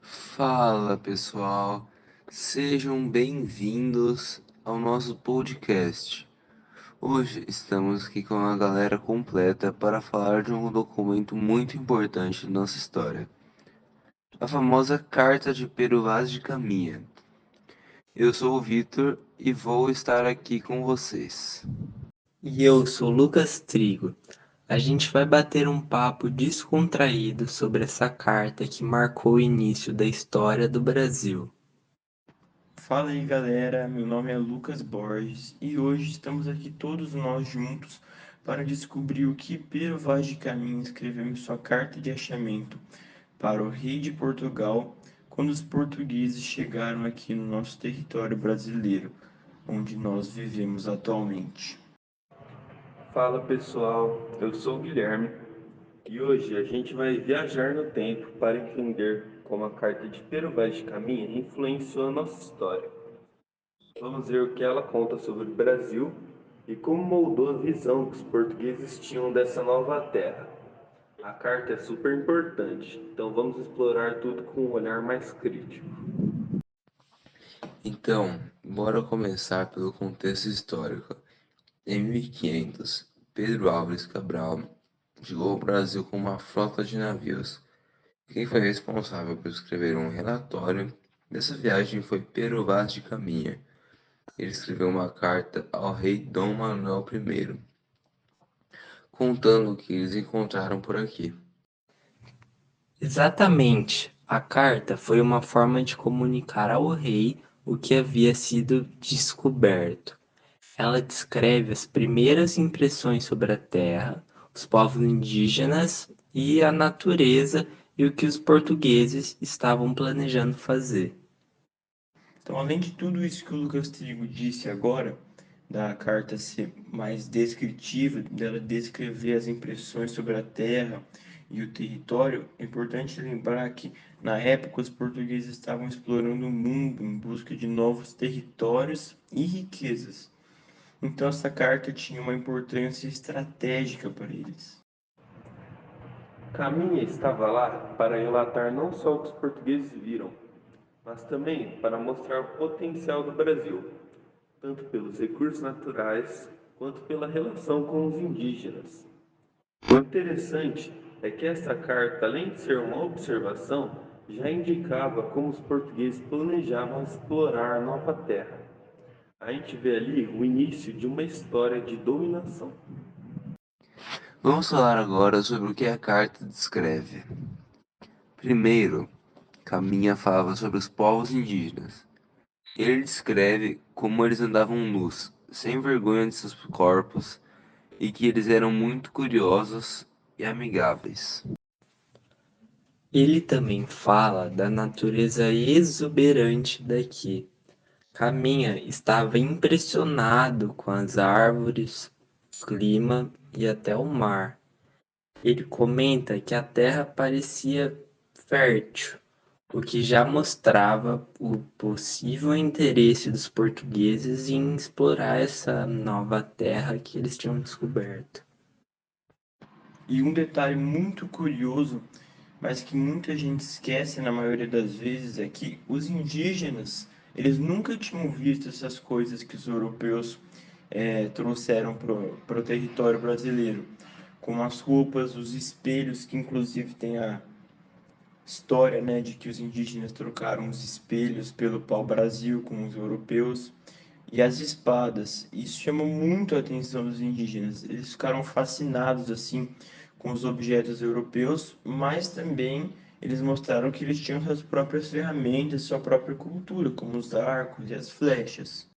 Fala pessoal, sejam bem-vindos ao nosso podcast. Hoje estamos aqui com a galera completa para falar de um documento muito importante de nossa história, a famosa Carta de Pero Vaz de Caminha. Eu sou o Vitor e vou estar aqui com vocês. E eu sou Lucas Trigo. A gente vai bater um papo descontraído sobre essa carta que marcou o início da história do Brasil. Fala aí galera, meu nome é Lucas Borges e hoje estamos aqui todos nós juntos para descobrir o que Pero Vaz de Caminha escreveu em sua carta de achamento para o rei de Portugal quando os portugueses chegaram aqui no nosso território brasileiro, onde nós vivemos atualmente. Fala pessoal, eu sou o Guilherme e hoje a gente vai viajar no tempo para entender como a carta de Pero Vaz de Caminha influenciou a nossa história. Vamos ver o que ela conta sobre o Brasil e como moldou a visão que os portugueses tinham dessa nova terra. A carta é super importante, então vamos explorar tudo com um olhar mais crítico. Então, bora começar pelo contexto histórico. Em 1500, Pedro Álvares Cabral chegou ao Brasil com uma frota de navios. Quem foi responsável por escrever um relatório dessa viagem foi Pero Vaz de Caminha. Ele escreveu uma carta ao rei Dom Manuel I, contando o que eles encontraram por aqui. Exatamente, a carta foi uma forma de comunicar ao rei o que havia sido descoberto. Ela descreve as primeiras impressões sobre a terra, os povos indígenas e a natureza e o que os portugueses estavam planejando fazer. Então, além de tudo isso que o Lucas Trigo disse agora, da carta ser mais descritiva, dela descrever as impressões sobre a terra e o território, é importante lembrar que, na época, os portugueses estavam explorando o mundo em busca de novos territórios e riquezas. Então, essa carta tinha uma importância estratégica para eles. Caminha estava lá para relatar não só o que os portugueses viram, mas também para mostrar o potencial do Brasil, tanto pelos recursos naturais quanto pela relação com os indígenas. O interessante é que essa carta, além de ser uma observação, já indicava como os portugueses planejavam explorar a nova terra. A gente vê ali o início de uma história de dominação. Vamos falar agora sobre o que a carta descreve. Primeiro, Caminha falava sobre os povos indígenas. Ele descreve como eles andavam nus, sem vergonha de seus corpos, e que eles eram muito curiosos e amigáveis. Ele também fala da natureza exuberante daqui. Caminha estava impressionado com as árvores, o clima e até o mar. Ele comenta que a terra parecia fértil, o que já mostrava o possível interesse dos portugueses em explorar essa nova terra que eles tinham descoberto. E um detalhe muito curioso, mas que muita gente esquece na maioria das vezes, é que os indígenas, eles nunca tinham visto essas coisas que os europeus trouxeram para o território brasileiro, como as roupas, os espelhos, que inclusive tem a história, né, de que os indígenas trocaram os espelhos pelo pau-brasil com os europeus, e as espadas. Isso chamou muito a atenção dos indígenas. Eles ficaram fascinados assim com os objetos europeus, mas também eles mostraram que eles tinham suas próprias ferramentas, sua própria cultura, como os arcos e as flechas.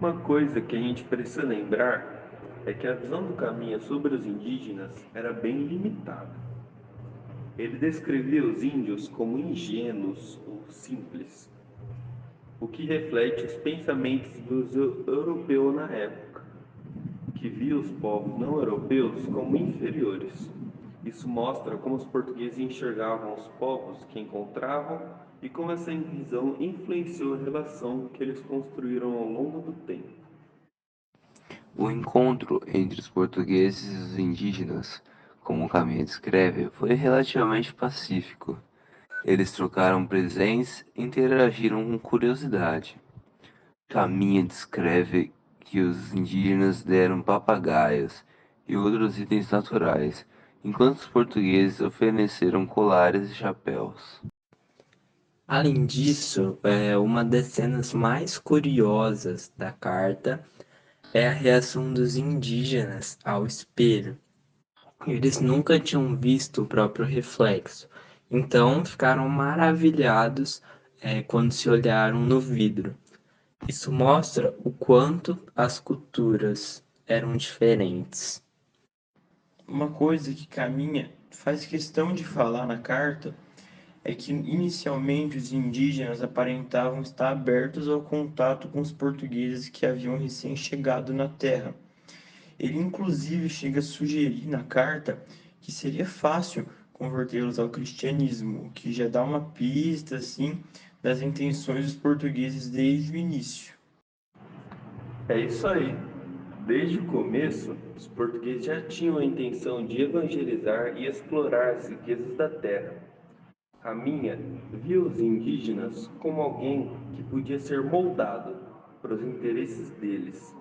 Uma coisa que a gente precisa lembrar é que a visão do Caminha sobre os indígenas era bem limitada. Ele descrevia os índios como ingênuos ou simples, o que reflete os pensamentos dos europeus na época, que via os povos não europeus como inferiores. Isso mostra como os portugueses enxergavam os povos que encontravam e como essa visão influenciou a relação que eles construíram ao longo do tempo. O encontro entre os portugueses e os indígenas, como Caminha descreve, foi relativamente pacífico. Eles trocaram presentes e interagiram com curiosidade. Caminha descreve que os indígenas deram papagaios e outros itens naturais, enquanto os portugueses ofereceram colares e chapéus. Além disso, uma das cenas mais curiosas da carta é a reação dos indígenas ao espelho. Eles nunca tinham visto o próprio reflexo, então ficaram maravilhados, quando se olharam no vidro. Isso mostra o quanto as culturas eram diferentes. Uma coisa que Caminha faz questão de falar na carta é que inicialmente os indígenas aparentavam estar abertos ao contato com os portugueses que haviam recém-chegado na terra. Ele inclusive chega a sugerir na carta que seria fácil convertê-los ao cristianismo, o que já dá uma pista assim das intenções dos portugueses desde o início. É isso aí. Desde o começo, os portugueses já tinham a intenção de evangelizar e explorar as riquezas da terra. A minha via os indígenas como alguém que podia ser moldado para os interesses deles.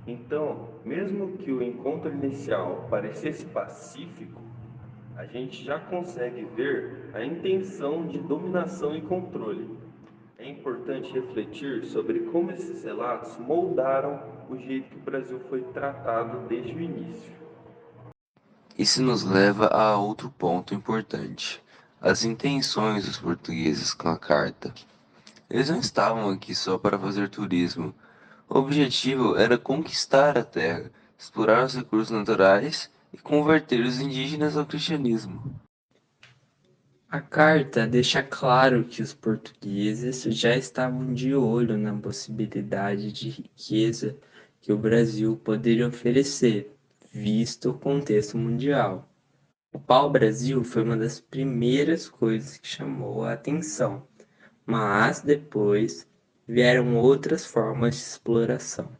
Então, mesmo que o encontro inicial parecesse pacífico, a gente já consegue ver a intenção de dominação e controle. É importante refletir sobre como esses relatos moldaram o jeito que o Brasil foi tratado desde o início. Isso nos leva a outro ponto importante: as intenções dos portugueses com a carta. Eles não estavam aqui só para fazer turismo. O objetivo era conquistar a terra, explorar os recursos naturais e converter os indígenas ao cristianismo. A carta deixa claro que os portugueses já estavam de olho na possibilidade de riqueza que o Brasil poderia oferecer, visto o contexto mundial. O pau-brasil foi uma das primeiras coisas que chamou a atenção, mas depois vieram outras formas de exploração.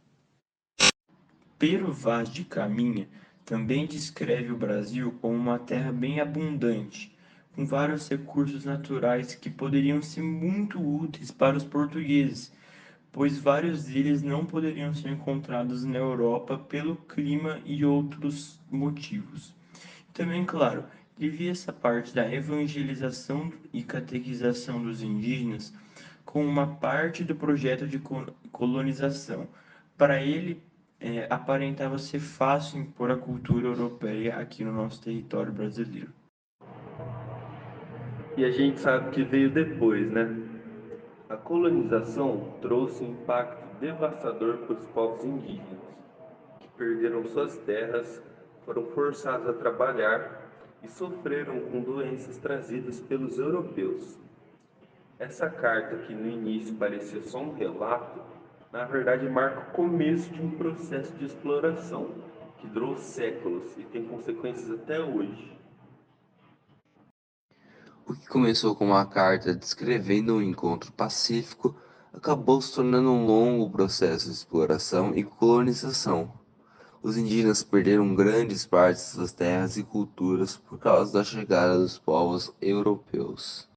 Pero Vaz de Caminha também descreve o Brasil como uma terra bem abundante, com vários recursos naturais que poderiam ser muito úteis para os portugueses, pois vários deles não poderiam ser encontrados na Europa pelo clima e outros motivos. Também, claro, ele via essa parte da evangelização e catequização dos indígenas como uma parte do projeto de colonização. Para ele, aparentava ser fácil impor a cultura europeia aqui no nosso território brasileiro. E a gente sabe que veio depois, né? A colonização trouxe um impacto devastador para os povos indígenas, que perderam suas terras, foram forçados a trabalhar e sofreram com doenças trazidas pelos europeus. Essa carta, que no início parecia só um relato, na verdade marca o começo de um processo de exploração que durou séculos e tem consequências até hoje. O que começou com uma carta descrevendo um encontro pacífico acabou se tornando um longo processo de exploração e colonização. Os indígenas perderam grandes partes de suas terras e culturas por causa da chegada dos povos europeus.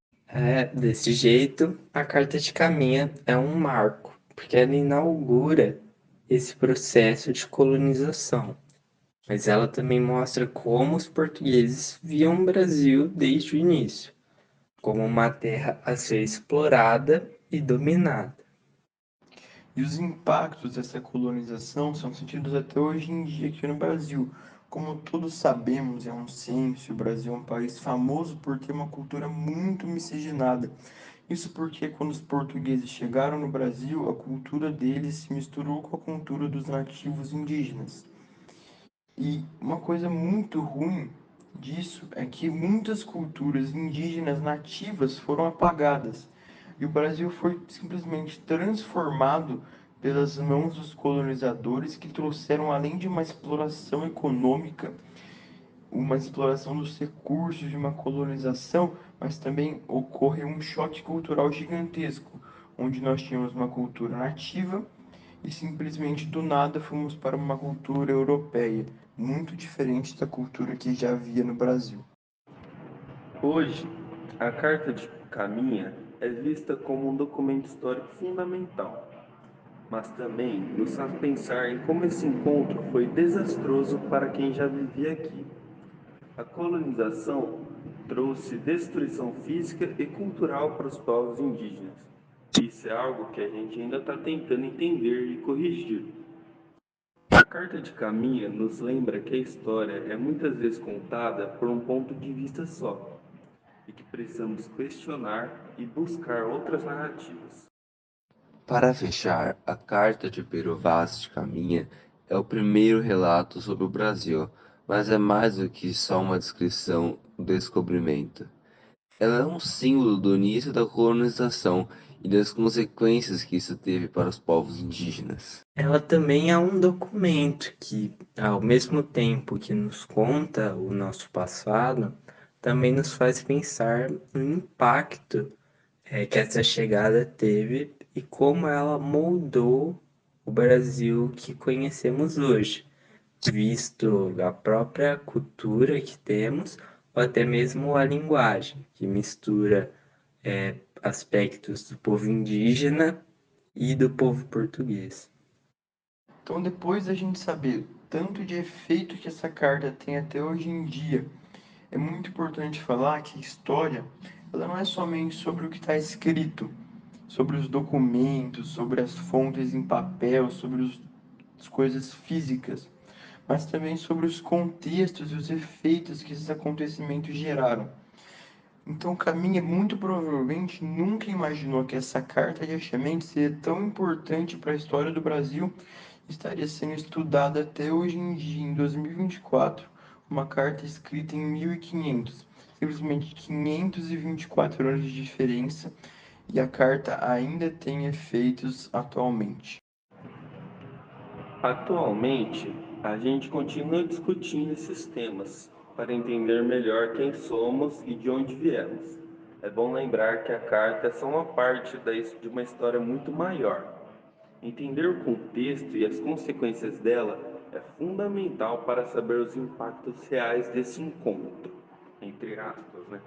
Desse jeito, a Carta de Caminha é um marco, porque ela inaugura esse processo de colonização. Mas ela também mostra como os portugueses viam o Brasil desde o início, como uma terra a ser explorada e dominada. E os impactos dessa colonização são sentidos até hoje em dia aqui no Brasil. Como todos sabemos, é um senso, o Brasil é um país famoso por ter uma cultura muito miscigenada. Isso porque quando os portugueses chegaram no Brasil, a cultura deles se misturou com a cultura dos nativos indígenas. E uma coisa muito ruim disso é que muitas culturas indígenas nativas foram apagadas e o Brasil foi simplesmente transformado pelas mãos dos colonizadores que trouxeram, além de uma exploração econômica, uma exploração dos recursos de uma colonização, mas também ocorreu um choque cultural gigantesco, onde nós tínhamos uma cultura nativa e simplesmente do nada fomos para uma cultura europeia, muito diferente da cultura que já havia no Brasil. Hoje, a Carta de Caminha é vista como um documento histórico fundamental, mas também nos faz pensar em como esse encontro foi desastroso para quem já vivia aqui. A colonização trouxe destruição física e cultural para os povos indígenas. Isso é algo que a gente ainda está tentando entender e corrigir. A Carta de Caminha nos lembra que a história é muitas vezes contada por um ponto de vista só e que precisamos questionar e buscar outras narrativas. Para fechar, a Carta de Pero Vaz de Caminha é o primeiro relato sobre o Brasil, mas é mais do que só uma descrição do descobrimento. Ela é um símbolo do início da colonização e das consequências que isso teve para os povos indígenas. Ela também é um documento que, ao mesmo tempo que nos conta o nosso passado, também nos faz pensar no impacto que essa chegada teve e como ela moldou o Brasil que conhecemos hoje, visto a própria cultura que temos, ou até mesmo a linguagem, que mistura aspectos do povo indígena e do povo português. Então, depois da gente saber tanto de efeito que essa carta tem até hoje em dia, é muito importante falar que a história ela não é somente sobre o que está escrito, sobre os documentos, sobre as fontes em papel, sobre as coisas físicas, mas também sobre os contextos e os efeitos que esses acontecimentos geraram. Então, Caminha muito provavelmente nunca imaginou que essa carta de achamento seria tão importante para a história do Brasil e estaria sendo estudada até hoje em dia, em 2024, uma carta escrita em 1500, simplesmente 524 anos de diferença, e a carta ainda tem efeitos atualmente. Atualmente, a gente continua discutindo esses temas para entender melhor quem somos e de onde viemos. É bom lembrar que a carta é só uma parte de uma história muito maior. Entender o contexto e as consequências dela é fundamental para saber os impactos reais desse encontro, entre aspas, né?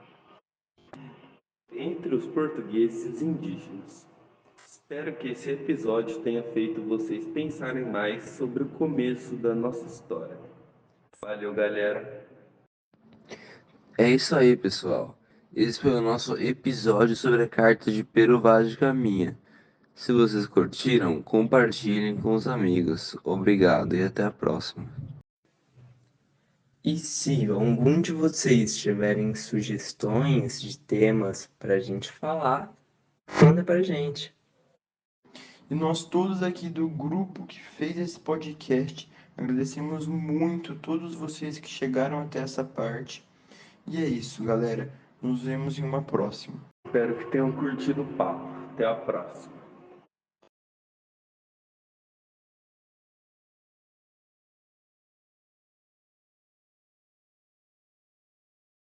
Entre os portugueses e os indígenas. Espero que esse episódio tenha feito vocês pensarem mais sobre o começo da nossa história. Valeu, galera! É isso aí, pessoal. Esse foi o nosso episódio sobre a Carta de Pero Vaz de Caminha. Se vocês curtiram, compartilhem com os amigos. Obrigado e até a próxima. E se algum de vocês tiverem sugestões de temas para a gente falar, manda para a gente. E nós todos aqui do grupo que fez esse podcast agradecemos muito todos vocês que chegaram até essa parte. E é isso, galera. Nos vemos em uma próxima. Espero que tenham curtido o papo. Até a próxima!